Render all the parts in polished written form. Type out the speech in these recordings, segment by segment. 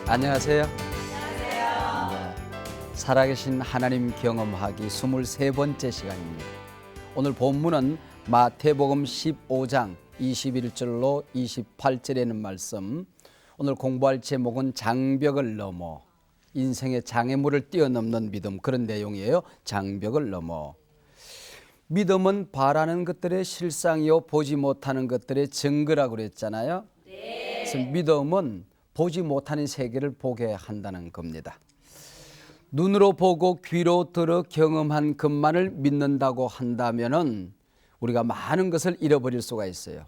안녕하세요. 네, 살아계신 하나님 경험하기 23번째 시간입니다. 오늘 본문은 마태복음 15장 21절로 28절에 있는 말씀. 오늘 공부할 제목은 장벽을 넘어, 인생의 장애물을 뛰어넘는 믿음, 그런 내용이에요. 장벽을 넘어. 믿음은 바라는 것들의 실상이요 보지 못하는 것들의 증거라고 그랬잖아요. 그래서 믿음은 보지 못하는 세계를 보게 한다는 겁니다. 눈으로 보고 귀로 들어 경험한 것만을 믿는다고 한다면은 우리가 많은 것을 잃어버릴 수가 있어요.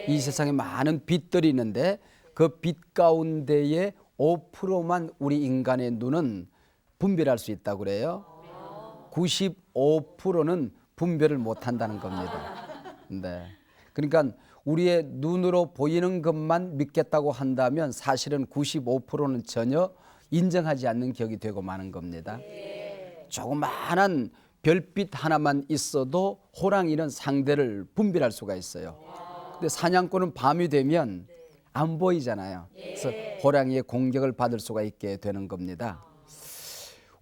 이 세상에 많은 빛들이 있는데 그 빛 가운데에 5%만 우리 인간의 눈은 분별할 수 있다고 그래요. 95%는 분별을 못한다는 겁니다. 네. 그러니까 우리의 눈으로 보이는 것만 믿겠다고 한다면 사실은 95%는 전혀 인정하지 않는 격이 되고 마는 겁니다. 조그마한 별빛 하나만 있어도 호랑이는 상대를 분별할 수가 있어요. 근데 사냥꾼은 밤이 되면 안 보이잖아요. 그래서 호랑이의 공격을 받을 수가 있게 되는 겁니다.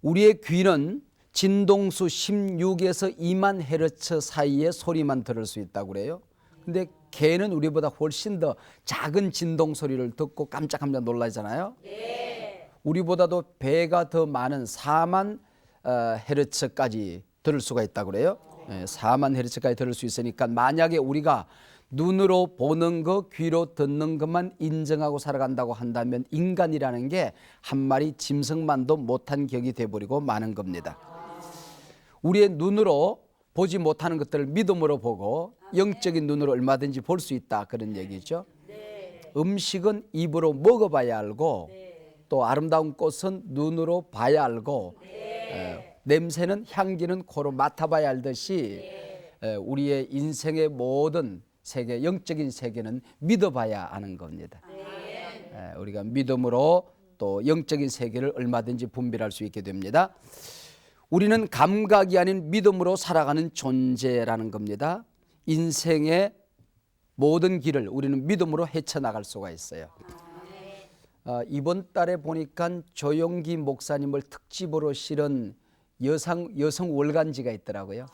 우리의 귀는 진동수 16에서 2만 헤르츠 사이의 소리만 들을 수 있다고 그래요. 근데 개는 우리보다 훨씬 더 작은 진동 소리를 듣고 깜짝깜짝 놀라잖아요. 우리보다도 배가 더 많은 4만 헤르츠까지 들을 수가 있다고 그래요. 4만 헤르츠까지 들을 수 있으니까 만약에 우리가 눈으로 보는 것, 귀로 듣는 것만 인정하고 살아간다고 한다면 인간이라는 게 한 마리 짐승만도 못한 격이 돼버리고 마는 겁니다. 우리의 눈으로 보지 못하는 것들을 믿음으로 보고 영적인 눈으로 얼마든지 볼 수 있다, 그런 얘기죠. 음식은 입으로 먹어봐야 알고 또 아름다운 꽃은 눈으로 봐야 알고 냄새는, 향기는 코로 맡아봐야 알듯이 우리의 인생의 모든 세계, 영적인 세계는 믿어봐야 아는 겁니다. 우리가 믿음으로 또 영적인 세계를 얼마든지 분별할 수 있게 됩니다. 우리는 감각이 아닌 믿음으로 살아가는 존재라는 겁니다. 인생의 모든 길을 우리는 믿음으로 헤쳐나갈 수가 있어요. 이번 달에 보니까 조용기 목사님을 특집으로 실은 여성 월간지가 있더라고요.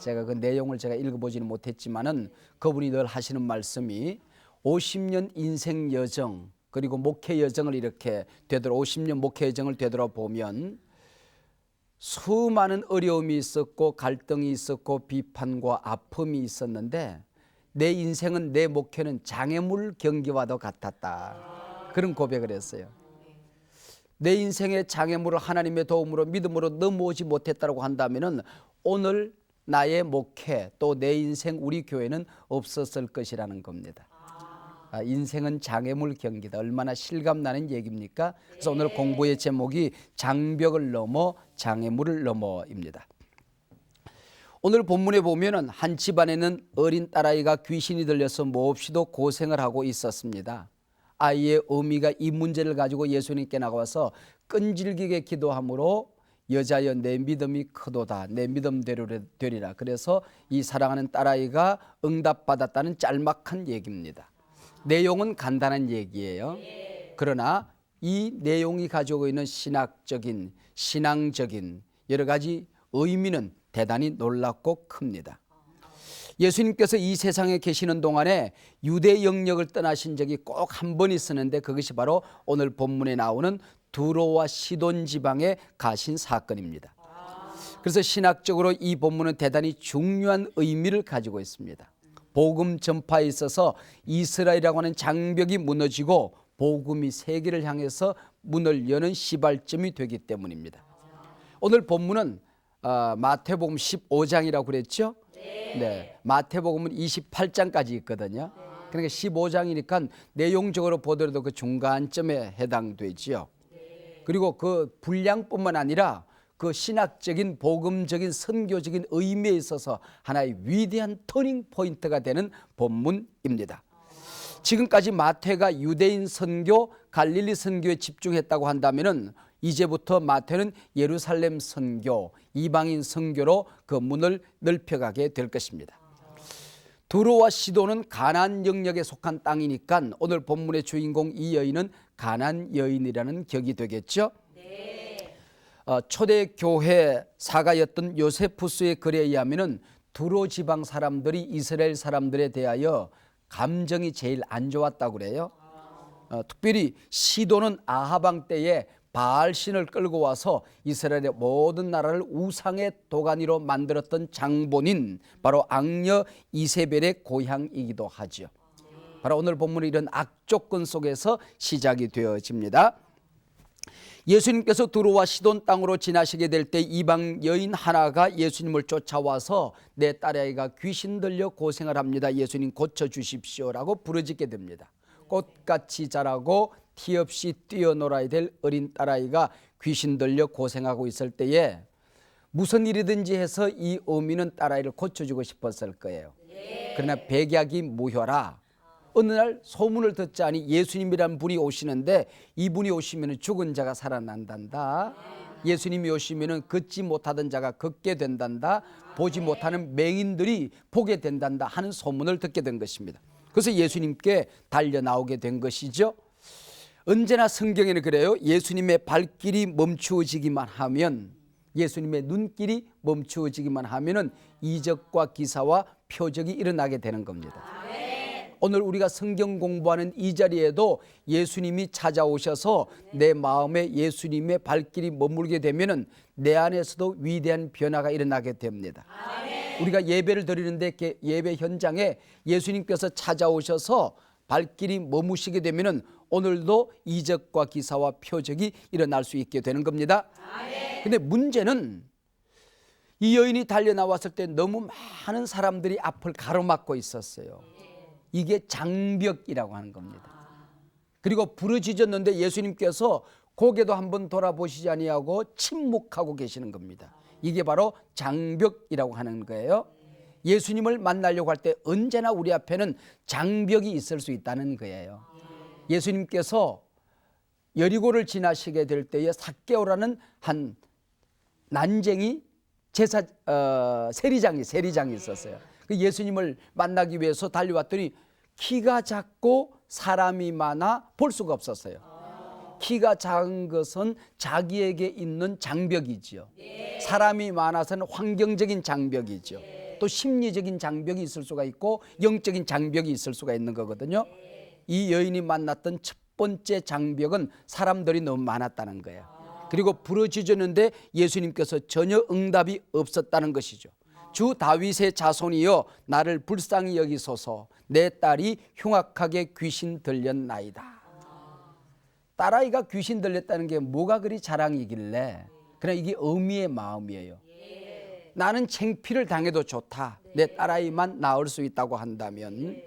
제가 그 내용을 읽어보지는 못했지만은 그분이 늘 하시는 말씀이 50년 인생 여정, 그리고 목회 여정을 이렇게 50년 목회 여정을 되돌아보면 수많은 어려움이 있었고 갈등이 있었고 비판과 아픔이 있었는데 내 인생은, 내 목회는 장애물 경기와도 같았다, 그런 고백을 했어요. 내 인생의 장애물을 하나님의 도움으로 믿음으로 넘어오지 못했다고 한다면 오늘 나의 목회 또 내 인생, 우리 교회는 없었을 것이라는 겁니다. 인생은 장애물 경기다. 얼마나 실감나는 얘기입니까? 그래서 오늘 공부의 제목이 장벽을 넘어 장애물을 넘어입니다. 오늘 본문에 보면은 한 집안에는 어린 딸아이가 귀신이 들려서 몹시도 고생을 하고 있었습니다. 아이의 어미가 이 문제를 가지고 예수님께 나가서 끈질기게 기도함으로 여자여 내 믿음이 크도다, 내 믿음대로 되리라. 그래서 이 사랑하는 딸아이가 응답받았다는 짤막한 얘기입니다. 내용은 간단한 얘기예요. 그러나 이 내용이 가지고 있는 신학적인, 신앙적인 여러 가지 의미는 대단히 놀랍고 큽니다. 예수님께서 이 세상에 계시는 동안에 유대 영역을 떠나신 적이 꼭 한 번 있었는데 그것이 바로 오늘 본문에 나오는 두로와 시돈 지방에 가신 사건입니다. 그래서 신학적으로 이 본문은 대단히 중요한 의미를 가지고 있습니다. 복음 전파에 있어서 이스라엘이라고 하는 장벽이 무너지고 복음이 세계를 향해서 문을 여는 시발점이 되기 때문입니다. 오늘 본문은 마태복음 15장이라고 그랬죠? 네. 마태복음은 28장까지 있거든요. 그러니까 15장이니까 내용적으로 보더라도 그 중간점에 해당되지요. 그리고 그 분량뿐만 아니라 그 신학적인, 복음적인, 선교적인 의미에 있어서 하나의 위대한 터닝 포인트가 되는 본문입니다. 지금까지 마태가 유대인 선교, 갈릴리 선교에 집중했다고 한다면은 이제부터 마태는 예루살렘 선교, 이방인 선교로 그 문을 넓혀가게 될 것입니다. 두로와 시돈은 가나안 영역에 속한 땅이니까 오늘 본문의 주인공 이 여인은 가나안 여인이라는 격이 되겠죠. 초대 교회 사가였던 요세푸스의 글에 의하면은 두로 지방 사람들이 이스라엘 사람들에 대하여 감정이 제일 안 좋았다고 그래요. 특별히 시돈은 아하방 때에 바알신을 끌고 와서 이스라엘의 모든 나라를 우상의 도가니로 만들었던 장본인 바로 악녀 이세벨의 고향이기도 하죠. 바로 오늘 본문은 이런 악조건 속에서 시작이 되어집니다. 예수님께서 두로와 시돈 땅으로 지나시게 될 때 이방 여인 하나가 예수님을 쫓아와서 내 딸아이가 귀신 들려 고생을 합니다. 예수님 고쳐주십시오라고 부르짖게 됩니다. 꽃같이 자라고 티 없이 뛰어놀아야 될 어린 딸아이가 귀신 들려 고생하고 있을 때에 무슨 일이든지 해서 이 어미는 딸아이를 고쳐주고 싶었을 거예요. 그러나 백약이 무효라. 어느 날 소문을 듣자니 예수님이라는 분이 오시는데 이분이 오시면 죽은 자가 살아난단다. 예수님이 오시면 걷지 못하던 자가 걷게 된단다. 보지 못하는 맹인들이 보게 된단다 하는 소문을 듣게 된 것입니다. 그래서 예수님께 달려 나오게 된 것이죠. 언제나 성경에는 그래요. 예수님의 발길이 멈추어지기만 하면, 예수님의 눈길이 멈추어지기만 하면은 이적과 기사와 표적이 일어나게 되는 겁니다. 오늘 우리가 성경 공부하는 이 자리에도 예수님이 찾아오셔서 내 마음에 예수님의 발길이 머물게 되면은 내 안에서도 위대한 변화가 일어나게 됩니다. 우리가 예배를 드리는데 예배 현장에 예수님께서 찾아오셔서 발길이 머무시게 되면은 오늘도 이적과 기사와 표적이 일어날 수 있게 되는 겁니다. 근데 문제는 이 여인이 달려 나왔을 때 너무 많은 사람들이 앞을 가로막고 있었어요. 이게 장벽이라고 하는 겁니다. 그리고 부르짖었는데 예수님께서 고개도 한번 돌아보시지 아니하고 침묵하고 계시는 겁니다. 이게 바로 장벽이라고 하는 거예요. 예수님을 만나려고 할 때 언제나 우리 앞에는 장벽이 있을 수 있다는 거예요. 예수님께서 여리고를 지나시게 될 때에 삭개오라는 한 난쟁이 세리장이 있었어요. 그 예수님을 만나기 위해서 달려왔더니 키가 작고 사람이 많아 볼 수가 없었어요. 키가 작은 것은 자기에게 있는 장벽이지요. 사람이 많아서는 환경적인 장벽이죠. 또 심리적인 장벽이 있을 수가 있고 영적인 장벽이 있을 수가 있는 거거든요. 이 여인이 만났던 첫 번째 장벽은 사람들이 너무 많았다는 거예요. 그리고 부르짖었는데 예수님께서 전혀 응답이 없었다는 것이죠. 주 다윗의 자손이여 나를 불쌍히 여기소서, 내 딸이 흉악하게 귀신 들렸나이다. 딸아이가 귀신 들렸다는 게 뭐가 그리 자랑이길래, 그냥 이게 어미의 마음이에요. 나는 창피를 당해도 좋다. 내 딸아이만 낳을 수 있다고 한다면.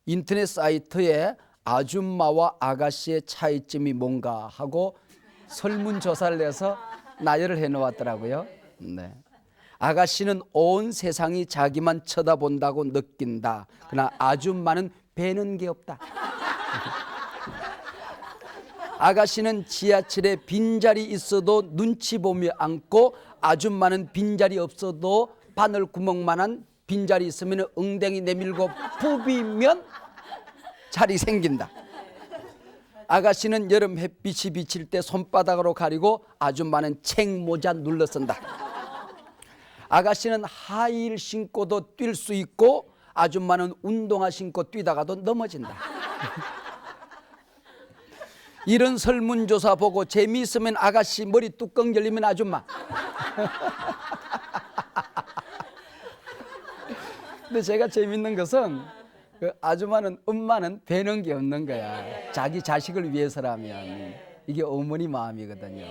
인터넷 사이트에 아줌마와 아가씨의 차이점이 뭔가 하고 설문조사를 내서 나열을 해놓았더라고요. 네. 아가씨는 온 세상이 자기만 쳐다본다고 느낀다. 그러나 아줌마는 배는 게 없다. 아가씨는 지하철에 빈자리 있어도 눈치 보며 앉고, 아줌마는 빈자리 없어도 바늘 구멍만한 빈자리 있으면 엉덩이 내밀고 부비면 자리 생긴다. 아가씨는 여름 햇빛이 비칠 때 손바닥으로 가리고, 아줌마는 챙모자 눌러 쓴다. 아가씨는 하이힐 신고도 뛸 수 있고, 아줌마는 운동화 신고 뛰다가도 넘어진다. 이런 설문조사 보고 재미있으면 아가씨, 머리 뚜껑 열리면 아줌마. 근데 제가 재밌는 것은 그 아줌마는, 엄마는 배는 게 없는 거야. 자기 자식을 위해서라면. 이게 어머니 마음이거든요.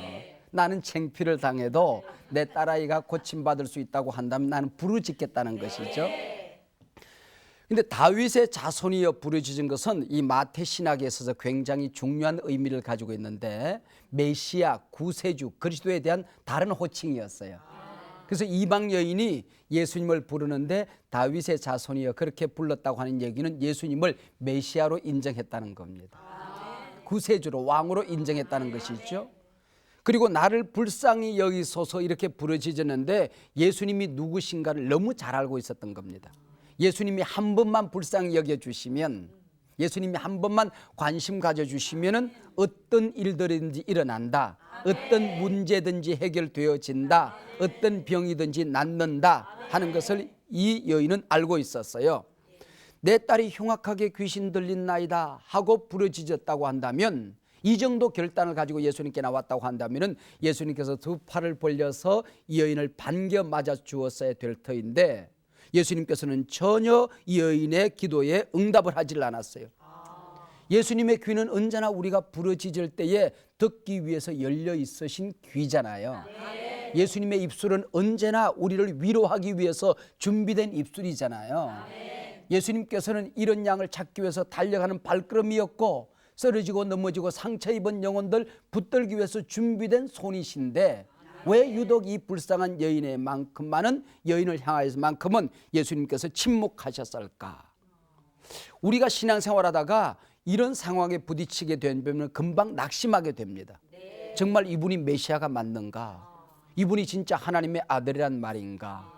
나는 창피를 당해도 내 딸아이가 고침받을 수 있다고 한다면 나는 부르짖겠다는 것이죠. 근데 다윗의 자손이여 부르짖은 것은 이 마태 신학에 있어서 굉장히 중요한 의미를 가지고 있는데, 메시아, 구세주, 그리스도에 대한 다른 호칭이었어요. 그래서 이방 여인이 예수님을 부르는데 다윗의 자손이여 그렇게 불렀다고 하는 얘기는 예수님을 메시아로 인정했다는 겁니다. 구세주로, 왕으로 인정했다는 것이죠. 그리고 나를 불쌍히 여기소서 이렇게 부르짖었는데 예수님이 누구신가를 너무 잘 알고 있었던 겁니다. 예수님이 한 번만 불쌍히 여겨주시면, 예수님이 한 번만 관심 가져주시면 어떤 일들이든지 일어난다, 어떤 문제든지 해결되어진다, 어떤 병이든지 낫는다 하는 것을 이 여인은 알고 있었어요. 내 딸이 흉악하게 귀신 들린나이다 하고 부르짖었다고 한다면, 이 정도 결단을 가지고 예수님께 나왔다고 한다면 예수님께서 두 팔을 벌려서 이 여인을 반겨 맞아 주었어야 될 터인데, 예수님께서는 전혀 이 여인의 기도에 응답을 하질 않았어요. 예수님의 귀는 언제나 우리가 부르짖을 때에 듣기 위해서 열려 있으신 귀잖아요. 예수님의 입술은 언제나 우리를 위로하기 위해서 준비된 입술이잖아요. 예수님께서는 이런 양을 찾기 위해서 달려가는 발걸음이었고, 쓰러지고 넘어지고 상처 입은 영혼들 붙들기 위해서 준비된 손이신데, 왜 유독 이 불쌍한 여인의 만큼만은, 여인을 향하여서만큼은 예수님께서 침묵하셨을까? 우리가 신앙생활하다가 이런 상황에 부딪히게 되면 금방 낙심하게 됩니다. 정말 이분이 메시아가 맞는가? 이분이 진짜 하나님의 아들이란 말인가?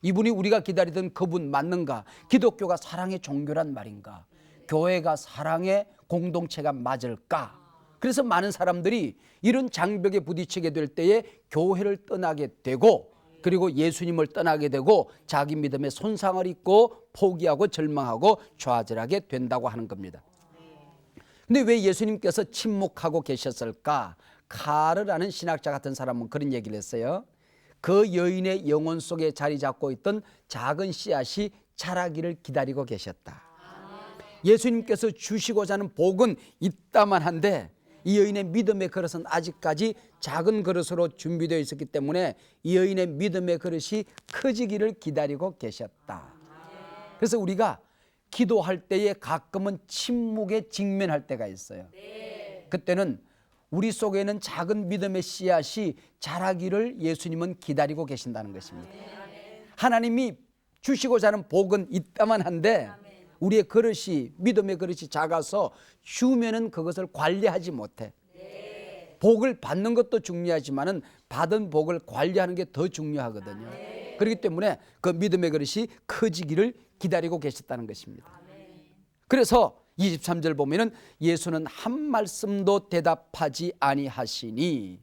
이분이 우리가 기다리던 그분 맞는가? 기독교가 사랑의 종교란 말인가? 교회가 사랑의 공동체가 맞을까? 그래서 많은 사람들이 이런 장벽에 부딪히게 될 때에 교회를 떠나게 되고, 그리고 예수님을 떠나게 되고 자기 믿음에 손상을 입고 포기하고 절망하고 좌절하게 된다고 하는 겁니다. 근데 왜 예수님께서 침묵하고 계셨을까? 카르라는 신학자 같은 사람은 그런 얘기를 했어요. 그 여인의 영혼 속에 자리 잡고 있던 작은 씨앗이 자라기를 기다리고 계셨다. 예수님께서 주시고자 하는 복은 있다만 한데, 이 여인의 믿음의 그릇은 아직까지 작은 그릇으로 준비되어 있었기 때문에 이 여인의 믿음의 그릇이 커지기를 기다리고 계셨다. 그래서 우리가 기도할 때에 가끔은 침묵에 직면할 때가 있어요. 그때는 우리 속에는 작은 믿음의 씨앗이 자라기를 예수님은 기다리고 계신다는 것입니다. 하나님이 주시고자 하는 복은 있다만 한데, 우리의 그릇이, 믿음의 그릇이 작아서 주면은 그것을 관리하지 못해. 복을 받는 것도 중요하지만은 받은 복을 관리하는 게 더 중요하거든요. 그렇기 때문에 그 믿음의 그릇이 커지기를 기다리고 계셨다는 것입니다. 그래서 23절 보면은 예수는 한 말씀도 대답하지 아니하시니,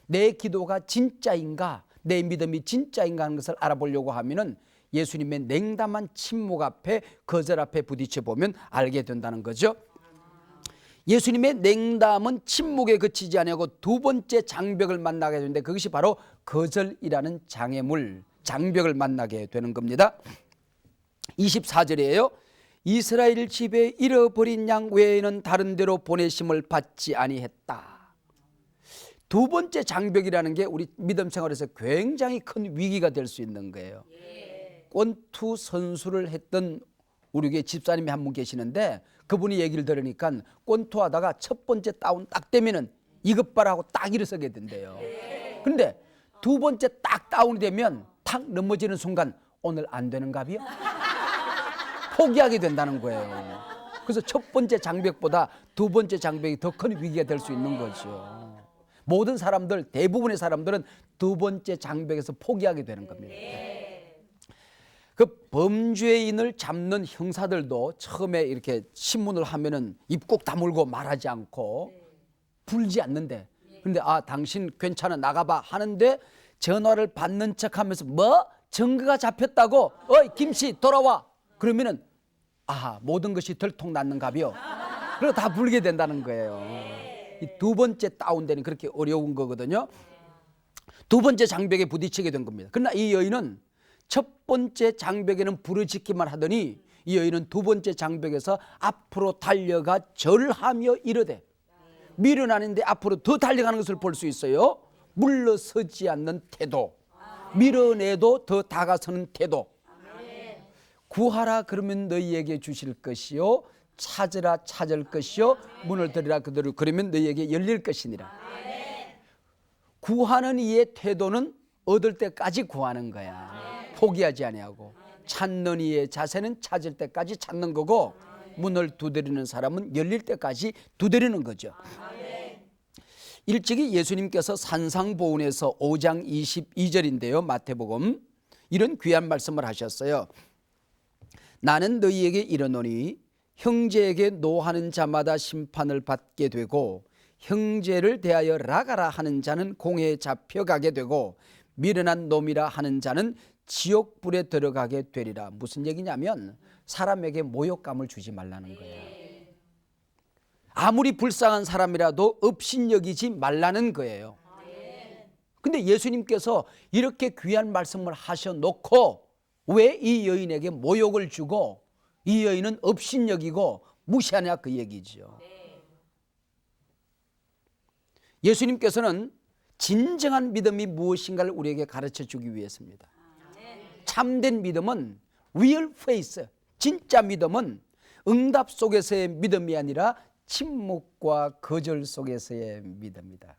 내 기도가 진짜인가, 내 믿음이 진짜인가 하는 것을 알아보려고 하면은 예수님의 냉담한 침묵 앞에, 거절 앞에 부딪혀 보면 알게 된다는 거죠. 예수님의 냉담은 침묵에 그치지 아니하고 두 번째 장벽을 만나게 되는데, 그것이 바로 거절이라는 장벽을 만나게 되는 겁니다. 24절이에요. 이스라엘 집에 잃어버린 양 외에는 다른 데로 보내심을 받지 아니했다. 두 번째 장벽이라는 게 우리 믿음 생활에서 굉장히 큰 위기가 될 수 있는 거예요. 권투 선수를 했던 우리 교회 집사님이 한 분 계시는데, 그분이 얘기를 들으니까 권투하다가 첫 번째 다운 딱 되면은 이것 봐라 하고 딱 일어서게 된대요. 그런데 두 번째 딱 다운이 되면 탁 넘어지는 순간 오늘 안 되는가비요? 포기하게 된다는 거예요. 그래서 첫 번째 장벽보다 두 번째 장벽이 더 큰 위기가 될 수 있는 거죠. 모든 사람들, 대부분의 사람들은 두 번째 장벽에서 포기하게 되는 겁니다. 그 범죄인을 잡는 형사들도 처음에 이렇게 신문을 하면은 입 꼭 다물고 말하지 않고 불지 않는데, 근데 당신 괜찮아 나가봐 하는데 전화를 받는 척하면서 뭐 증거가 잡혔다고, 김씨 돌아와, 그러면은 모든 것이 들통났는가비요. 그리고 다 불게 된다는 거예요. 이 두 번째 다운되는 그렇게 어려운 거거든요. 두 번째 장벽에 부딪히게 된 겁니다. 그러나 이 여인은 첫 번째 장벽에는 부르짖기만 하더니, 이 여인은 두 번째 장벽에서 앞으로 달려가 절하며 이르되, 미련하는데 앞으로 더 달려가는 것을 볼 수 있어요. 물러서지 않는 태도, 밀어내도 더 다가서는 태도. 구하라 그러면 너희에게 주실 것이요, 찾으라 찾을 것이요, 문을 들으라 그러면 너희에게 열릴 것이니라. 구하는 이의 태도는 얻을 때까지 구하는 거야. 포기하지 아니하고. 찾는 이의 자세는 찾을 때까지 찾는 거고, 문을 두드리는 사람은 열릴 때까지 두드리는 거죠. 일찍이 예수님께서 산상보훈에서 5장 22절인데요. 마태복음 이런 귀한 말씀을 하셨어요. 나는 너희에게 이르노니 형제에게 노하는 자마다 심판을 받게 되고 형제를 대하여 라가라 하는 자는 공회에 잡혀가게 되고 미련한 놈이라 하는 자는 지옥불에 들어가게 되리라. 무슨 얘기냐면 사람에게 모욕감을 주지 말라는 거예요. 아무리 불쌍한 사람이라도 업신여기지 말라는 거예요. 근데 예수님께서 이렇게 귀한 말씀을 하셔놓고 왜 이 여인에게 모욕을 주고 이 여인은 업신여기고 무시하냐 그 얘기죠. 예수님께서는 진정한 믿음이 무엇인가를 우리에게 가르쳐 주기 위해서입니다. 참된 믿음은 real faith, 진짜 믿음은 응답 속에서의 믿음이 아니라 침묵과 거절 속에서의 믿음이다.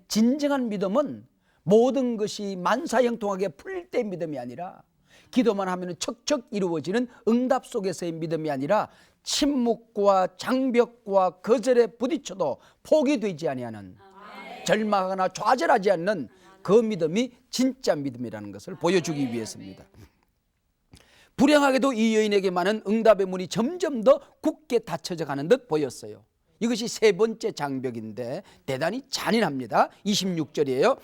진정한 믿음은 모든 것이 만사형통하게 풀릴 때 믿음이 아니라 기도만 하면 척척 이루어지는 응답 속에서의 믿음이 아니라 침묵과 장벽과 거절에 부딪혀도 포기되지 아니하는 절망하거나 좌절하지 않는 그 믿음이 진짜 믿음이라는 것을 보여주기 위해서입니다. 불행하게도 이 여인에게만은 응답의 문이 점점 더 굳게 닫혀져 가는 듯 보였어요. 이것이 세 번째 장벽인데 대단히 잔인합니다. 26절이에요.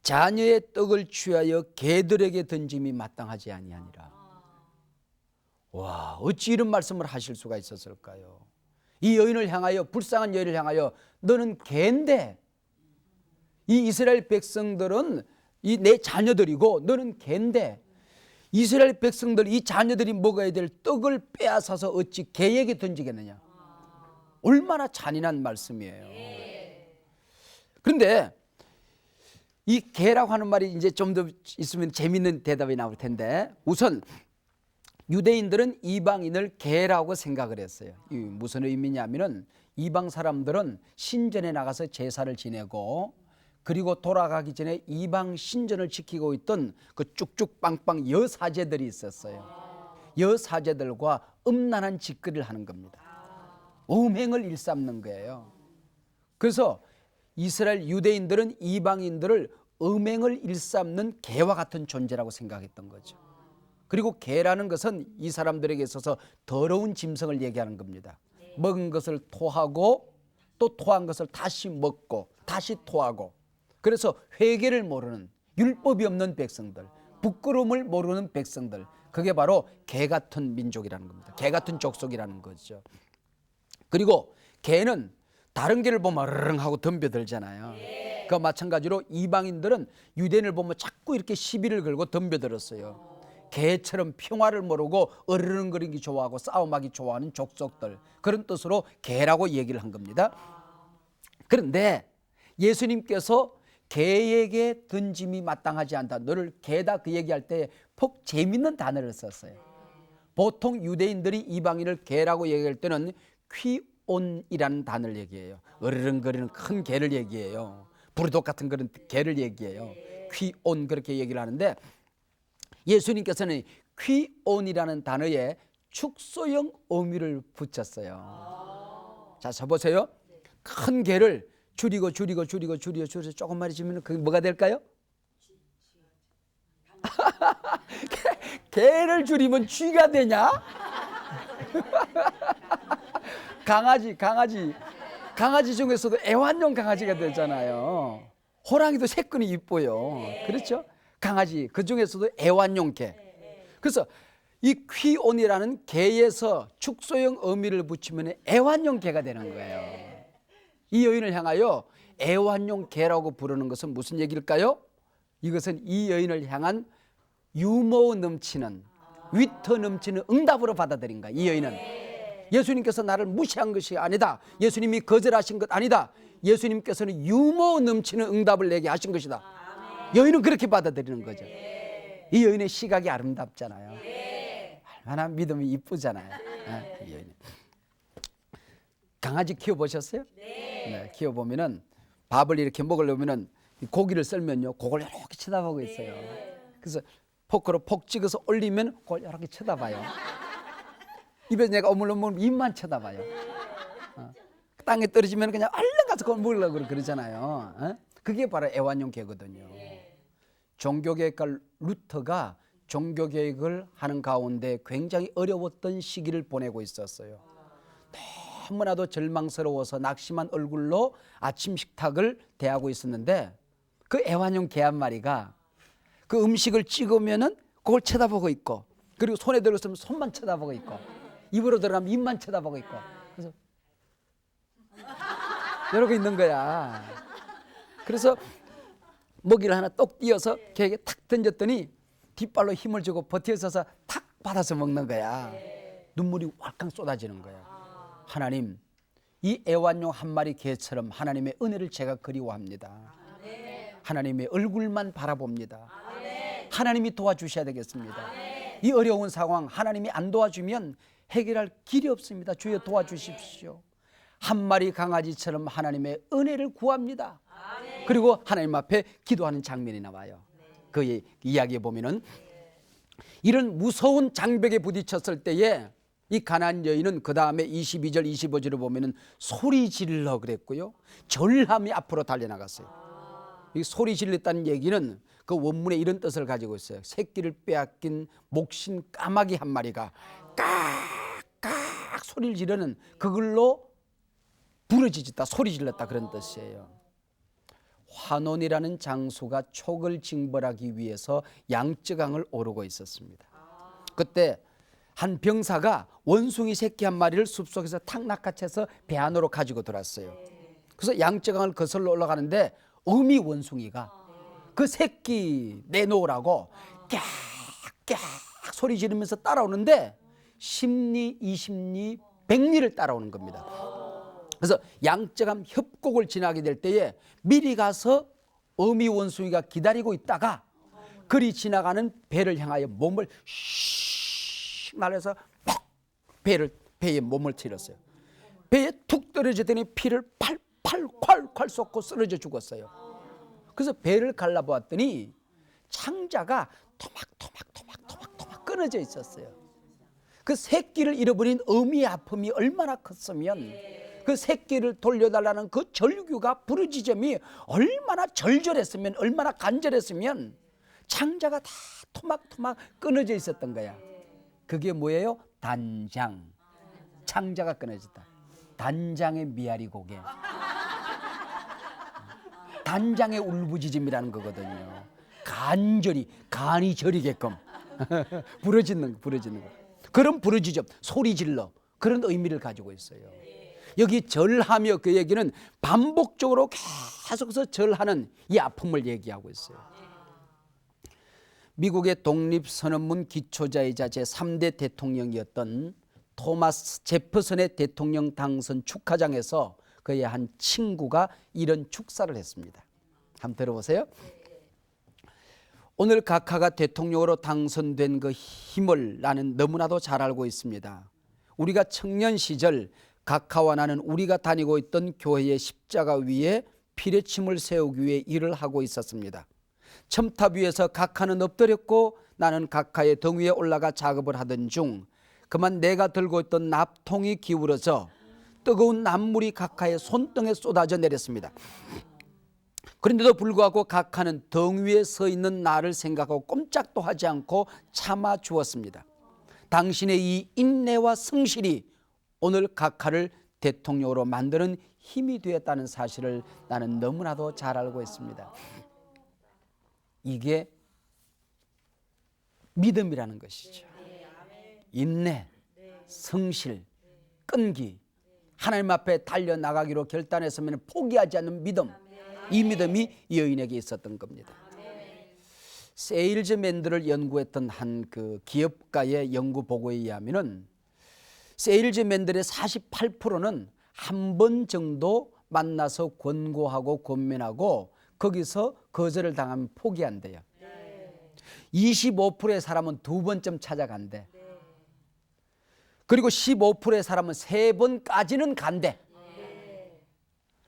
자녀의 떡을 취하여 개들에게 던짐이 마땅하지 아니하니라. 와, 어찌 이런 말씀을 하실 수가 있었을까요? 이 여인을 향하여, 불쌍한 여인을 향하여 너는 개인데 이 이스라엘 백성들은 이 내 자녀들이고 너는 개인데 이스라엘 백성들 이 자녀들이 먹어야 될 떡을 빼앗아서 어찌 개에게 던지겠느냐. 얼마나 잔인한 말씀이에요. 그런데 이 개라고 하는 말이 이제 좀 더 있으면 재밌는 대답이 나올 텐데 우선 유대인들은 이방인을 개라고 생각을 했어요. 무슨 의미냐면은 이방 사람들은 신전에 나가서 제사를 지내고 그리고 돌아가기 전에 이방 신전을 지키고 있던 그 쭉쭉빵빵 여사제들이 있었어요. 여사제들과 음란한 짓거리를 하는 겁니다. 음행을 일삼는 거예요. 그래서 이스라엘 유대인들은 이방인들을 음행을 일삼는 개와 같은 존재라고 생각했던 거죠. 그리고 개라는 것은 이 사람들에게 있어서 더러운 짐승을 얘기하는 겁니다. 먹은 것을 토하고 또 토한 것을 다시 먹고 다시 토하고 그래서 회개를 모르는 율법이 없는 백성들, 부끄러움을 모르는 백성들, 그게 바로 개 같은 민족이라는 겁니다. 개 같은 족속이라는 거죠. 그리고 개는 다른 개를 보면 으르릉 하고 덤벼들잖아요. 그와 마찬가지로 이방인들은 유대인을 보면 자꾸 이렇게 시비를 걸고 덤벼들었어요. 개처럼 평화를 모르고 으르렁거리기 좋아하고 싸움하기 좋아하는 족속들, 그런 뜻으로 개라고 얘기를 한 겁니다. 그런데 예수님께서 개에게 던짐이 마땅하지 않다, 너를 개다, 그 얘기할 때 폭 재밌는 단어를 썼어요. 보통 유대인들이 이방인을 개라고 얘기할 때는 퀴온이라는 단어를 얘기해요. 으르렁거리는 큰 개를 얘기해요. 부르독 같은 그런 개를 얘기해요. 퀴온, 그렇게 얘기를 하는데 예수님께서는 퀴온이라는 단어에 축소형 어미를 붙였어요. 자, 보세요. 큰 개를 줄이고 조금만 해주면 그게 뭐가 될까요? 개를 줄이면 쥐가 되냐? 강아지 중에서도 애완용 강아지가 되잖아요. 호랑이도 새끈이 이뻐요. 그렇죠? 강아지, 그 중에서도 애완용 개. 그래서 이 퀴온이라는 개에서 축소형 어미를 붙이면 애완용 개가 되는 거예요. 이 여인을 향하여 애완용 개라고 부르는 것은 무슨 얘기일까요? 이것은 이 여인을 향한 유머 넘치는, 위트 넘치는 응답으로 받아들인 거야. 이 여인은 예수님께서 나를 무시한 것이 아니다, 예수님이 거절하신 것 아니다, 예수님께서는 유머 넘치는 응답을 내게 하신 것이다. 여인은 그렇게 받아들이는 거죠. 이 여인의 시각이 아름답잖아요. 얼마나 믿음이 이쁘잖아요. 이 여인. 강아지 키워보셨어요? 네, 키워보면은 밥을 이렇게 먹으려면은 고기를 썰면요, 그걸 이렇게 쳐다보고 있어요. 그래서 포크로 폭 찍어서 올리면 그걸 이렇게 쳐다봐요. 입에서 내가 어물어물 입만 쳐다봐요. 땅에 떨어지면 그냥 얼른 가서 그걸 먹으려고 그러잖아요. 그게 바로 애완용 개거든요. 종교개혁가 루터가 종교개혁을 하는 가운데 굉장히 어려웠던 시기를 보내고 있었어요. 너무나도 절망스러워서 낙심한 얼굴로 아침 식탁을 대하고 있었는데 그 애완용 개 한 마리가 그 음식을 찍으면은 그걸 쳐다보고 있고, 그리고 손에 들었으면 손만 쳐다보고 있고, 입으로 들어가면 입만 쳐다보고 있고, 그래서 이러고 있는 거야. 그래서 먹이를 하나 똑 띄어서 개에게 탁 던졌더니 뒷발로 힘을 주고 버텨서서 탁 받아서 먹는 거야. 눈물이 왈칵 쏟아지는 거야. 하나님, 이 애완용 한 마리 개처럼 하나님의 은혜를 제가 그리워합니다. 하나님의 얼굴만 바라봅니다. 하나님이 도와주셔야 되겠습니다. 이 어려운 상황 하나님이 안 도와주면 해결할 길이 없습니다. 주여 도와주십시오. 한 마리 강아지처럼 하나님의 은혜를 구합니다. 그리고 하나님 앞에 기도하는 장면이 나와요. 그 이야기에 보면은 이런 무서운 장벽에 부딪혔을 때에 이 가나안 여인은 그 다음에 22절 25절을 보면은 소리 질러 그랬고요, 절함이 앞으로 달려나갔어요. 이 소리 질렀다는 얘기는 그 원문에 이런 뜻을 가지고 있어요. 새끼를 빼앗긴 목신 까마귀 한 마리가 깍깍 소리를 지르는, 그걸로 부르짖었다, 소리 질렀다, 그런 뜻이에요. 환원이라는 장소가 촉을 징벌하기 위해서 양쯔강을 오르고 있었습니다. 그때 한 병사가 원숭이 새끼 한 마리를 숲속에서 탁 낚아채서 배 안으로 가지고 들어왔어요. 그래서 양쯔강을 거슬러 올라가는데 어미 원숭이가 그 새끼 내놓으라고 깍깍 소리 지르면서 따라오는데 10리, 20리, 100리를 따라오는 겁니다. 그래서 양쯔강 협곡을 지나게 될 때에 미리 가서 어미 원숭이가 기다리고 있다가 그리 지나가는 배를 향하여 몸을 슉 날려서 퍽 배에 몸을 치렀어요. 배에 툭 떨어지더니 피를 팔팔 콸콸 쏟고 쓰러져 죽었어요. 그래서 배를 갈라보았더니 창자가 토막토막 끊어져 있었어요. 그 새끼를 잃어버린 어미의 아픔이 얼마나 컸으면 그 새끼를 돌려달라는 그 절규가 부르짖음이 얼마나 절절했으면, 얼마나 간절했으면 창자가 다 토막토막 끊어져 있었던 거야. 그게 뭐예요? 단장. 창자가 끊어졌다. 단장의 미아리 고개. 단장의 울부짖음이라는 거거든요. 간절히, 간이 저리게끔 부르짖는 거. 그런 부르짖음, 소리 질러, 그런 의미를 가지고 있어요. 여기 절하며 그 얘기는 반복적으로 계속해서 절하는 이 아픔을 얘기하고 있어요. 미국의 독립선언문 기초자이자 제3대 대통령이었던 토마스 제퍼슨의 대통령 당선 축하장에서 그의 한 친구가 이런 축사를 했습니다. 한번 들어보세요. 오늘 각하가 대통령으로 당선된 그 힘을 나는 너무나도 잘 알고 있습니다. 우리가 청년 시절 각하와 나는 우리가 다니고 있던 교회의 십자가 위에 피뢰침을 세우기 위해 일을 하고 있었습니다. 첨탑 위에서 각하는 엎드렸고 나는 각하의 등 위에 올라가 작업을 하던 중 그만 내가 들고 있던 납통이 기울어져 뜨거운 납물이 각하의 손등에 쏟아져 내렸습니다. 그런데도 불구하고 각하는 등 위에 서 있는 나를 생각하고 꼼짝도 하지 않고 참아 주었습니다. 당신의 이 인내와 성실이 오늘 각하를 대통령으로 만드는 힘이 되었다는 사실을 나는 너무나도 잘 알고 있습니다. 이게 믿음이라는 것이죠. 인내, 성실, 끈기, 하나님 앞에 달려나가기로 결단했으면 포기하지 않는 믿음, 이 믿음이 이 여인에게 있었던 겁니다. 세일즈맨들을 연구했던 한 그 기업가의 연구 보고에 의하면은 세일즈맨들의 48%는 한 번 정도 만나서 권고하고 권면하고 거기서 거절을 당하면 포기한대요. 25%의 사람은 2번쯤 찾아간대. 그리고 15%의 사람은 3번까지는 간대.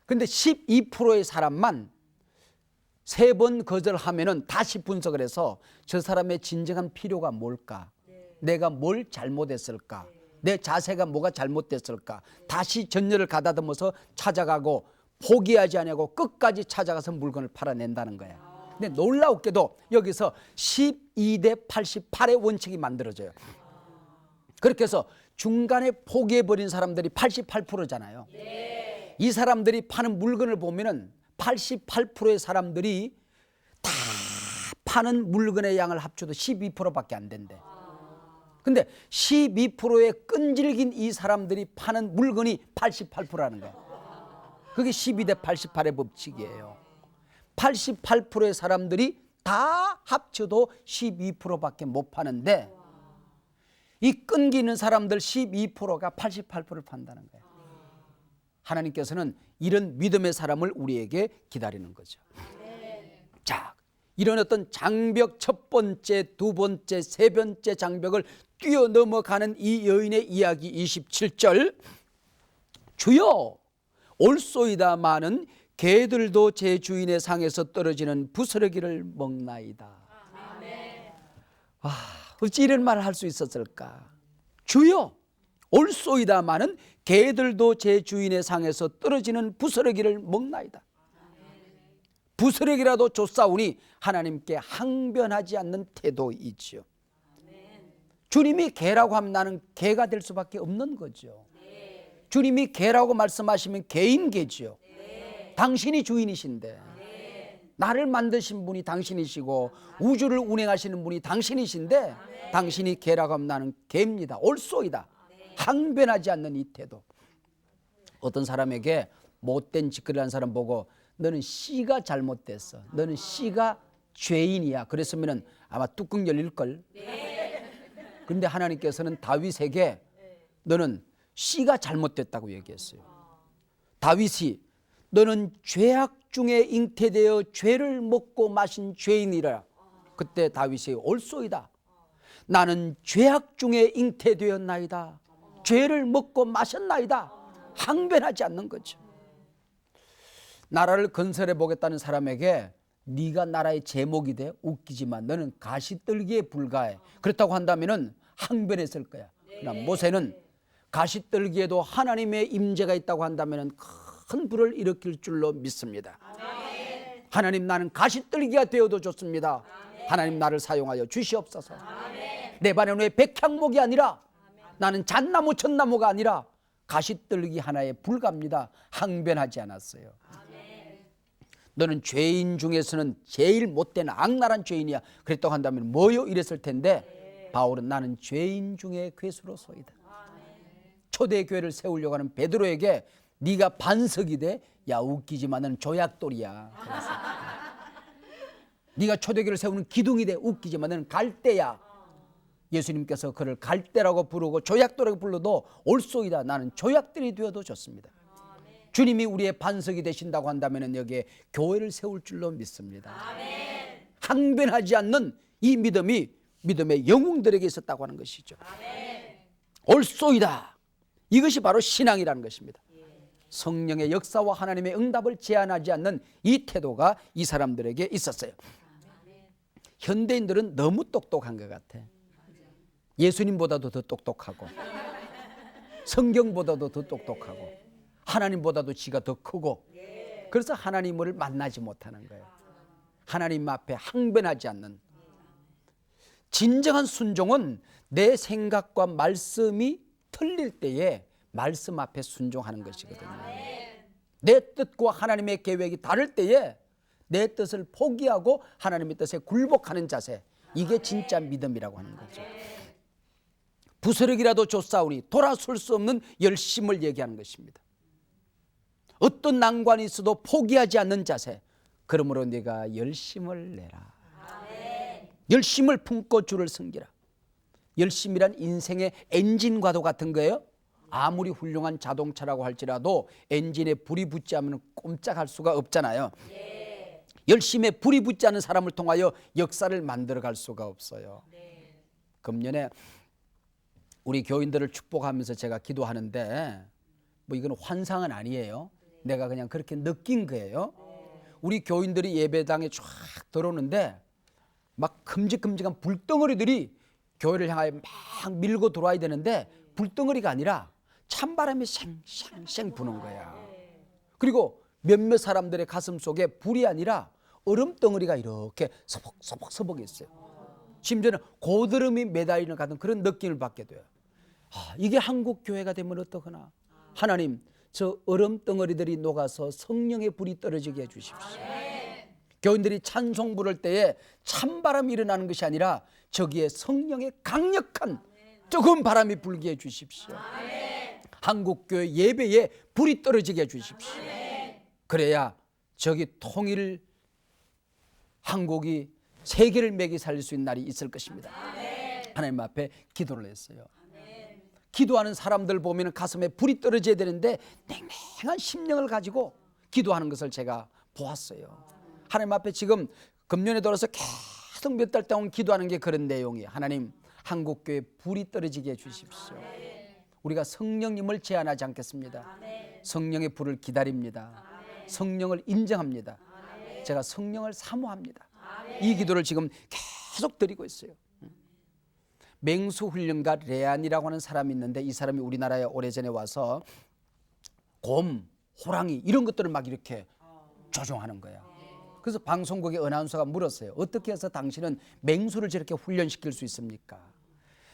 근데 12%의 사람만 3번 거절하면은 다시 분석을 해서 저 사람의 진정한 필요가 뭘까? 내가 뭘 잘못했을까? 내 자세가 뭐가 잘못됐을까? 다시 전열을 가다듬어서 찾아가고 포기하지 않고 끝까지 찾아가서 물건을 팔아낸다는 거야. 근데 놀라웠게도 여기서 12대 88의 원칙이 만들어져요. 그렇게 해서 중간에 포기해버린 사람들이 88%잖아요. 이 사람들이 파는 물건을 보면은 88%의 사람들이 다 파는 물건의 양을 합쳐도 12%밖에 안 된대. 근데 12%의 끈질긴 이 사람들이 파는 물건이 88%라는 거예요. 그게 12대 88의 법칙이에요. 88%의 사람들이 다 합쳐도 12%밖에 못 파는데 이 끈기 있는 사람들 12%가 88%를 판다는 거예요. 하나님께서는 이런 믿음의 사람을 우리에게 기다리는 거죠. 자, 이런 어떤 장벽 첫 번째, 두 번째, 세 번째 장벽을 뛰어넘어가는 이 여인의 이야기 27절. 주여 올소이다마는 개들도 제 주인의 상에서 떨어지는 부스러기를 먹나이다. 어찌 이런 말을 할 수 있었을까? 주여 올소이다마는 개들도 제 주인의 상에서 떨어지는 부스러기를 먹나이다. 부스러기라도 쫓아오니 하나님께 항변하지 않는 태도이지요. 주님이 개라고 하면 나는 개가 될 수밖에 없는 거죠. 주님이 개라고 말씀하시면 개인 개지요. 당신이 주인이신데 나를 만드신 분이 당신이시고 우주를 운행하시는 분이 당신이신데 당신이 개라고 하면 나는 개입니다. 올소이다. 항변하지 않는 이 태도. 어떤 사람에게 못된 짓거리를 한 사람 보고 너는 씨가 잘못됐어. 너는 씨가 죄인이야. 그랬으면 아마 뚜껑 열릴걸. 그런데 하나님께서는 다윗에게 너는 씨가 잘못됐다고 얘기했어요. 다윗이 너는 죄악 중에 잉태되어 죄를 먹고 마신 죄인이라. 그때 다윗이 올소이다. 나는 죄악 중에 잉태되었나이다. 죄를 먹고 마셨나이다. 항변하지 않는 거죠. 나라를 건설해 보겠다는 사람에게 네가 나라의 제목이 돼? 웃기지만 너는 가시떨기에 불과해. 그렇다고 한다면 항변했을 거야. 그러나 모세는 가시떨기에도 하나님의 임재가 있다고 한다면 큰 불을 일으킬 줄로 믿습니다. 하나님 나는 가시떨기가 되어도 좋습니다. 하나님 나를 사용하여 주시옵소서. 내 반에는 왜 백향목이 아니라 나는 잣나무 천나무가 아니라 가시떨기 하나에 불과합니다. 항변하지 않았어요. 너는 죄인 중에서는 제일 못된 악랄한 죄인이야. 그랬다고 한다면 뭐요? 이랬을 텐데 바울은 나는 죄인 중에 괴수로소이다. 초대교회를 세우려고 하는 베드로에게 네가 반석이 돼? 야 웃기지만 너는 조약돌이야. 네가 초대교회를 세우는 기둥이 돼? 웃기지만 너는 갈대야. 예수님께서 그를 갈대라고 부르고 조약돌이라고 불러도 올소이다. 나는 조약돌이 되어도 좋습니다. 주님이 우리의 반석이 되신다고 한다면 여기에 교회를 세울 줄로 믿습니다. 항변하지 않는 이 믿음이 믿음의 영웅들에게 있었다고 하는 것이죠. 올소이다. 이것이 바로 신앙이라는 것입니다. 성령의 역사와 하나님의 응답을 제한하지 않는 이 태도가 이 사람들에게 있었어요. 현대인들은 너무 똑똑한 것 같아. 예수님보다도 더 똑똑하고 성경보다도 더 똑똑하고 하나님보다도 지가 더 크고 그래서 하나님을 만나지 못하는 거예요. 하나님 앞에 항변하지 않는 진정한 순종은 내 생각과 말씀이 틀릴 때에 말씀 앞에 순종하는 것이거든요. 내 뜻과 하나님의 계획이 다를 때에 내 뜻을 포기하고 하나님의 뜻에 굴복하는 자세, 이게 진짜 믿음이라고 하는 거죠. 부스러기라도 쫓아오니 돌아설 수 없는 열심을 얘기하는 것입니다. 어떤 난관이 있어도 포기하지 않는 자세. 그러므로 네가 열심을 내라. 열심을 품고 주를 섬기라. 열심이란 인생의 엔진과도 같은 거예요. 아무리 훌륭한 자동차라고 할지라도 엔진에 불이 붙지 않으면 꼼짝할 수가 없잖아요. 열심에 불이 붙지 않은 사람을 통하여 역사를 만들어갈 수가 없어요. 금년에 우리 교인들을 축복하면서 제가 기도하는데 뭐 이건 환상은 아니에요. 내가 그냥 그렇게 느낀 거예요. 우리 교인들이 예배당에 쫙 들어오는데 막 큼직큼직한 불덩어리들이 교회를 향하여 막 밀고 들어와야 되는데 불덩어리가 아니라 찬바람이 쌩쌩쌩 부는 거야. 그리고 몇몇 사람들의 가슴 속에 불이 아니라 얼음 덩어리가 이렇게 서벅서벅 있어요. 심지어는 고드름이 매달리는 같은 그런 느낌을 받게 돼요. 이게 한국 교회가 되면 어떡하나. 하나님, 저 얼음 덩어리들이 녹아서 성령의 불이 떨어지게 해주십시오. 교인들이 찬송 부를 때에 찬바람이 일어나는 것이 아니라 저기에 성령의 강력한 뜨거운 바람이 불게 해주십시오. 한국교회 예배에 불이 떨어지게 해주십시오. 그래야 저기 통일 한국이 세계를 매기 살릴 수 있는 날이 있을 것입니다. 하나님 앞에 기도를 했어요. 기도하는 사람들 보면 가슴에 불이 떨어져야 되는데 냉랭한 심령을 가지고 기도하는 것을 제가 보았어요. 하나님 앞에 지금 금년에 들어서 계속 몇 달 동안 기도하는 게 그런 내용이에요. 하나님, 한국교회 불이 떨어지게 해주십시오. 우리가 성령님을 제한하지 않겠습니다. 성령의 불을 기다립니다. 성령을 인정합니다. 제가 성령을 사모합니다. 이 기도를 지금 계속 드리고 있어요. 맹수훈련가 레안이라고 하는 사람이 있는데 이 사람이 우리나라에 오래전에 와서 곰, 호랑이 이런 것들을 막 이렇게 조종하는 거야. 그래서 방송국의 어나운서가 물었어요. 어떻게 해서 당신은 맹수를 저렇게 훈련시킬 수 있습니까?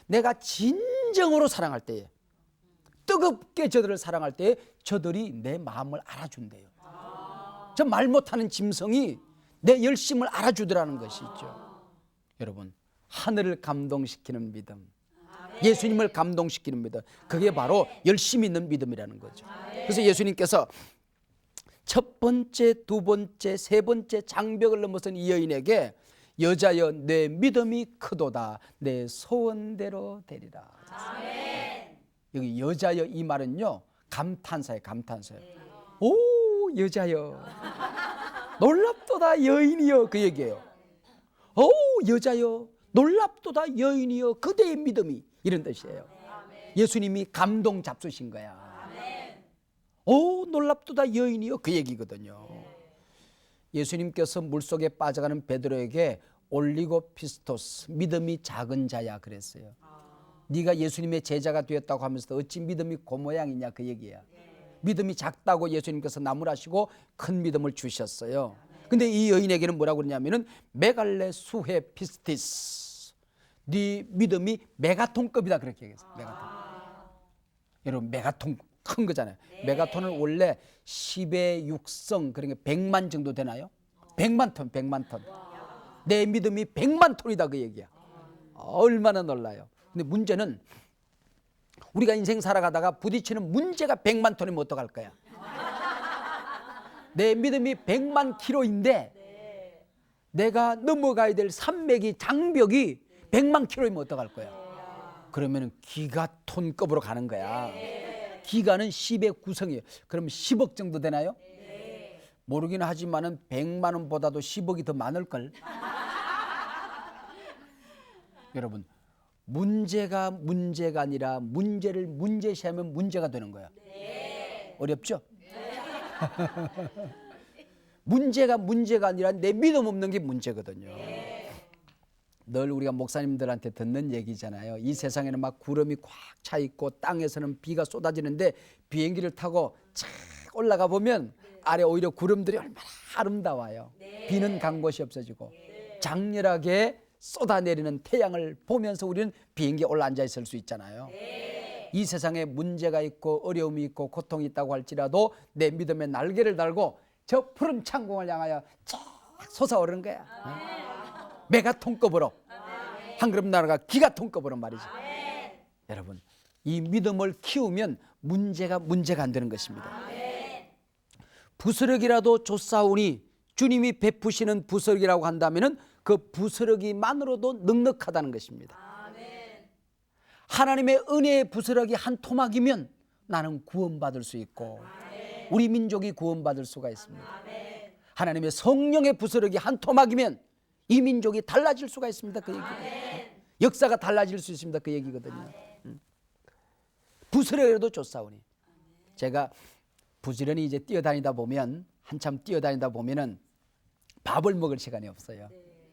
내가 진정으로 사랑할 때에, 뜨겁게 저들을 사랑할 때에 저들이 내 마음을 알아준대요. 저 말 못하는 짐승이 내 열심을 알아주더라는 것이죠. 여러분, 하늘을 감동시키는 믿음, 예수님을 감동시키는 믿음, 그게 바로 열심히 있는 믿음이라는 거죠. 그래서 예수님께서 첫 번째, 두 번째, 세 번째 장벽을 넘어선 이 여인에게 여자여 내 믿음이 크도다 내 소원대로 되리라. 여기 여자여 이 말은요 감탄사예요. 감탄사예요. 오 여자여 놀랍도다 여인이여 그 얘기예요. 오 여자여 놀랍도다 여인이여 그대의 믿음이 이런 뜻이에요. 예수님이 감동 잡수신 거야. 오 놀랍도다 여인이여 그 얘기거든요. 예수님께서 물속에 빠져가는 베드로에게 올리고 피스토스 믿음이 작은 자야 그랬어요. 네가 예수님의 제자가 되었다고 하면서도 어찌 믿음이 그 모양이냐 그 얘기야. 믿음이 작다고 예수님께서 나무라시고 큰 믿음을 주셨어요. 근데 이 여인에게는 뭐라고 그러냐면은 메갈레 수헤 피스티스 네 믿음이 메가톤급이다 그렇게 얘기했어요. 메가톤. 여러분 메가톤 큰 거잖아요. 메가톤은 원래 10의 6성 그러니까 100만 정도 되나요? 100만 톤, 100만 톤. 내 믿음이 100만 톤이다 그 얘기야. 얼마나 놀라요. 근데 문제는 우리가 인생 살아가다가 부딪히는 문제가 100만 톤이면 어떡할 거야? 내 믿음이 100만 킬로인데 내가 넘어가야 될 산맥이 장벽이 100만 킬로이면 어떡할 거야? 그러면 기가톤급으로 가는 거야. 기가는 10의 9성이에요. 그럼 10억 정도 되나요? 모르긴 하지만은 100만 원보다도 10억이 더 많을걸. 여러분 문제가 문제가 아니라 문제를 문제시하면 문제가 되는 거야. 어렵죠? 문제가 문제가 아니라 내 믿음 없는 게 문제거든요. 늘 우리가 목사님들한테 듣는 얘기잖아요. 이 세상에는 막 구름이 꽉 차 있고 땅에서는 비가 쏟아지는데 비행기를 타고 착 올라가 보면 아래 오히려 구름들이 얼마나 아름다워요. 비는 간 곳이 없어지고 장렬하게 쏟아내리는 태양을 보면서 우리는 비행기에 올라앉아 있을 수 있잖아요. 이 세상에 문제가 있고 어려움이 있고 고통이 있다고 할지라도 내 믿음의 날개를 달고 저 푸른 창공을 향하여 쫙 솟아오르는 거야. 메가톤급으로 한 그룹 나라가 기가톤급으로 말이죠. 여러분 이 믿음을 키우면 문제가 안 되는 것입니다. 부스러기라도 쫓아오니 주님이 베푸시는 부스러기라고 한다면 그 부스러기만으로도 넉넉하다는 것입니다. 하나님의 은혜의 부스러기 한 토막이면 나는 구원받을 수 있고 우리 민족이 구원받을 수가 있습니다. 하나님의 성령의 부스러기 한 토막이면 이 민족이 달라질 수가 있습니다. 그 얘기거든요. 역사가 달라질 수 있습니다. 그 얘기거든요. 부스러기라도 쫓아오니 제가 부지런히 이제 뛰어다니다 보면 한참 뛰어다니다 보면은 밥을 먹을 시간이 없어요.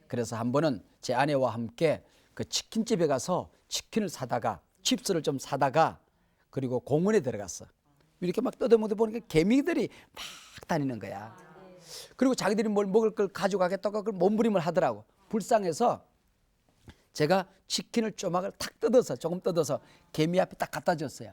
그래서 한 번은 제 아내와 함께 그 치킨집에 가서 치킨을 사다가 칩스를 좀 사다가 그리고 공원에 들어갔어. 이렇게 막 떠들면서 보니까 개미들이 막 다니는 거야. 그리고 자기들이 뭘 먹을 걸 가져가겠다고 그걸 몸부림을 하더라고. 불쌍해서 제가 치킨을 조막을 탁 뜯어서 조금 뜯어서 개미 앞에 딱 갖다 줬어요.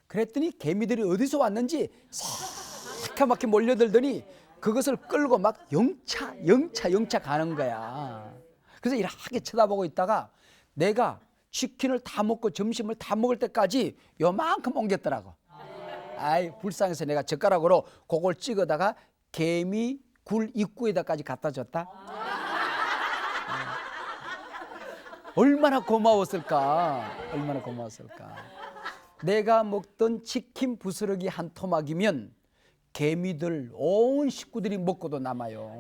그랬더니 개미들이 어디서 왔는지 새카맣게 몰려들더니 그것을 끌고 막 영차 가는 거야. 그래서 이렇게 쳐다보고 있다가 내가 치킨을 다 먹고 점심을 다 먹을 때까지 요만큼 옮겼더라고. 아이 불쌍해서 내가 젓가락으로 그걸 찍어다가 개미 굴 입구에다까지 갖다 줬다. 얼마나 고마웠을까. 얼마나 고마웠을까. 내가 먹던 치킨 부스러기 한 토막이면 개미들 온 식구들이 먹고도 남아요.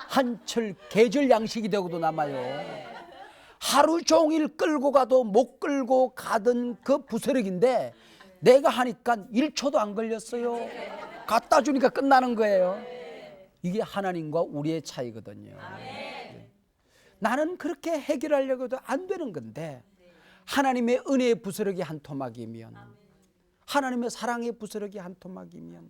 한철 계절 양식이 되고도 남아요. 하루 종일 끌고 가도 못 끌고 가던 그 부스러기인데 내가 하니까 1초도 안 걸렸어요. 갖다 주니까 끝나는 거예요. 이게 하나님과 우리의 차이거든요. 나는 그렇게 해결하려고 해도 안 되는 건데 하나님의 은혜의 부스러기 한 토막이면, 하나님의 사랑의 부스러기 한 토막이면,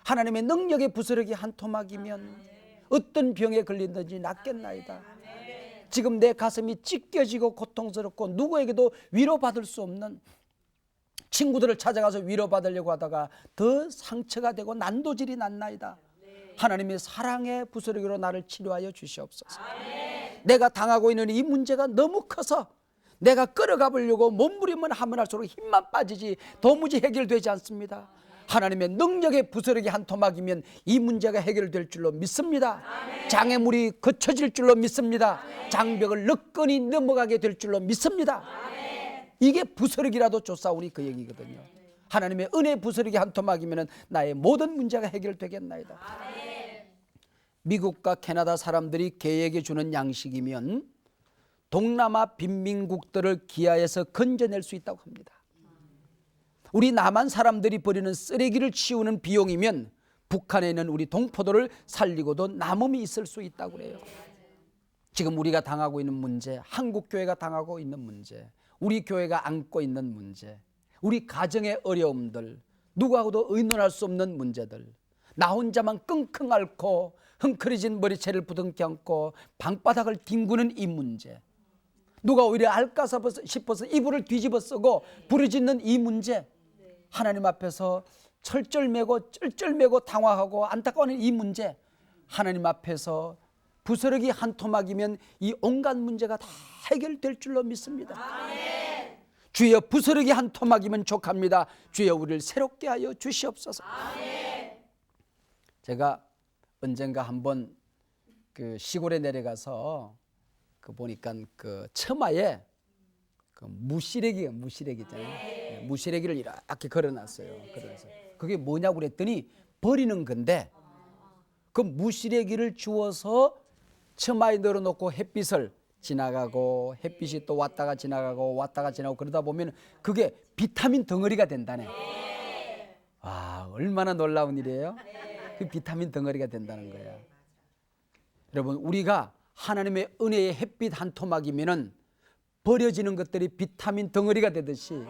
하나님의 능력의 부스러기 한 토막이면 어떤 병에 걸린든지 낫겠나이다. 지금 내 가슴이 찢겨지고 고통스럽고 누구에게도 위로받을 수 없는, 친구들을 찾아가서 위로받으려고 하다가 더 상처가 되고 난도질이 났나이다. 하나님의 사랑의 부스러기로 나를 치료하여 주시옵소서. 내가 당하고 있는 이 문제가 너무 커서 내가 끌어가 보려고 몸부림을 하면 할수록 힘만 빠지지 도무지 해결되지 않습니다. 하나님의 능력의 부스러기 한 토막이면 이 문제가 해결될 줄로 믿습니다. 장애물이 거쳐질 줄로 믿습니다. 장벽을 너끈히 넘어가게 될 줄로 믿습니다. 이게 부스러기라도 쫓아오니 그 얘기거든요. 하나님의 은혜 부스러기 한 토막이면 나의 모든 문제가 해결되겠나이다. 미국과 캐나다 사람들이 개에게 주는 양식이면 동남아 빈민국들을 기아에서 건져낼 수 있다고 합니다. 우리 남한 사람들이 버리는 쓰레기를 치우는 비용이면 북한에 있는 우리 동포들을 살리고도 남음이 있을 수 있다고 그래요. 지금 우리가 당하고 있는 문제, 한국 교회가 당하고 있는 문제, 우리 교회가 안고 있는 문제, 우리 가정의 어려움들, 누구하고도 의논할 수 없는 문제들, 나 혼자만 끙끙 앓고 흥크러진 머리채를 부둥켜 안고 방바닥을 뒹구는 이 문제, 누가 오히려 알까 싶어서 이불을 뒤집어 쓰고 부르짖는 이 문제, 하나님 앞에서 철절매고 쩔쩔매고 당황하고 안타까운 이 문제, 하나님 앞에서 부스러기 한 토막이면 이 온갖 문제가 다 해결될 줄로 믿습니다. 아멘. 주여 부스러기 한 토막이면 족합니다. 주여 우리를 새롭게 하여 주시옵소서. 아멘. 제가 언젠가 한번 그 시골에 내려가서 그 보니까 그 처마에 그 무시래기잖아요. 무시래기를 이렇게 걸어놨어요. 그래서 그게 뭐냐고 그랬더니 버리는 건데 그 무시래기를 주워서 처마에 널어놓고 햇빛을 지나가고 햇빛이 또 왔다가 지나가고 그러다 보면 그게 비타민 덩어리가 된다네. 와, 얼마나 놀라운 일이에요. 그 비타민 덩어리가 된다는 거예요. 여러분, 우리가 하나님의 은혜의 햇빛 한 토막이면은 버려지는 것들이 비타민 덩어리가 되듯이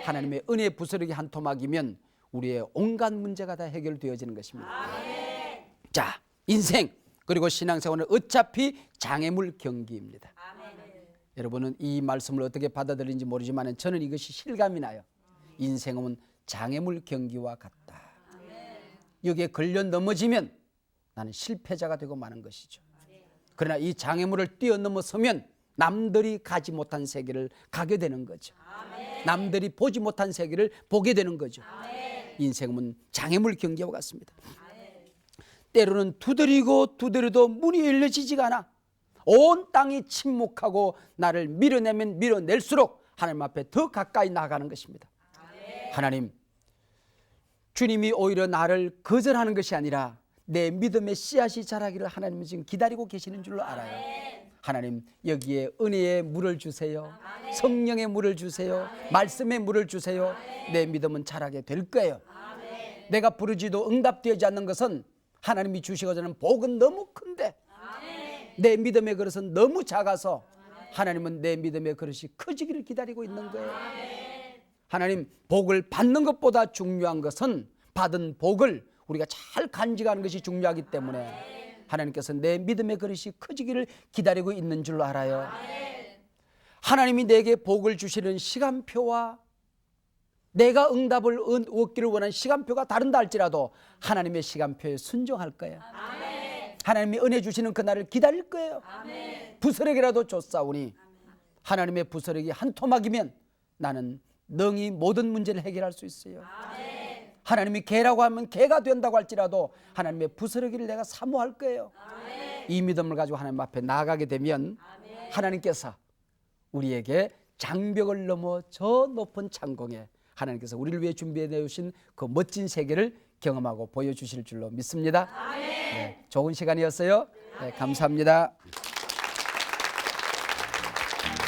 하나님의 은혜의 부스러기 한 토막이면 우리의 온갖 문제가 다 해결되어지는 것입니다. 자, 인생 그리고 신앙생활은 어차피 장애물 경기입니다. 여러분은 이 말씀을 어떻게 받아들이는지 모르지만 저는 이것이 실감이 나요. 인생은 장애물 경기와 같다. 여기에 걸려 넘어지면 나는 실패자가 되고 마는 것이죠. 그러나 이 장애물을 뛰어넘어서면 남들이 가지 못한 세계를 가게 되는 거죠. 남들이 보지 못한 세계를 보게 되는 거죠. 인생은 장애물 경기와 같습니다. 때로는 두드려도 문이 열려지지가 않아. 온 땅이 침묵하고 나를 밀어내면 밀어낼수록 하나님 앞에 더 가까이 나가는 것입니다. 하나님, 주님이 오히려 나를 거절하는 것이 아니라 내 믿음의 씨앗이 자라기를 하나님은 지금 기다리고 계시는 줄로 알아요. 하나님, 여기에 은혜의 물을 주세요. 성령의 물을 주세요. 말씀의 물을 주세요. 내 믿음은 자라게 될 거예요. 내가 부르지도 응답되지 않는 것은 하나님이 주시고자 하는 복은 너무 큰데 내 믿음의 그릇은 너무 작아서 하나님은 내 믿음의 그릇이 커지기를 기다리고 있는 거예요. 하나님, 복을 받는 것보다 중요한 것은 받은 복을 우리가 잘 간직하는 것이 중요하기 때문에 하나님께서 내 믿음의 그릇이 커지기를 기다리고 있는 줄 알아요. 하나님이 내게 복을 주시는 시간표와 내가 응답을 얻기를 원하는 시간표가 다른다 할지라도 하나님의 시간표에 순종할 거예요. 하나님이 은혜 주시는 그날을 기다릴 거예요. 부스러기라도 줬사오니 하나님의 부스러기 한 토막이면 나는 능히 모든 문제를 해결할 수 있어요. 하나님이 개라고 하면 개가 된다고 할지라도 하나님의 부스러기를 내가 사모할 거예요. 이 믿음을 가지고 하나님 앞에 나아가게 되면 하나님께서 우리에게 장벽을 넘어 저 높은 창공에 하나님께서 우리를 위해 준비해 내주신 그 멋진 세계를 경험하고 보여주실 줄로 믿습니다. 네, 좋은 시간이었어요. 네, 감사합니다.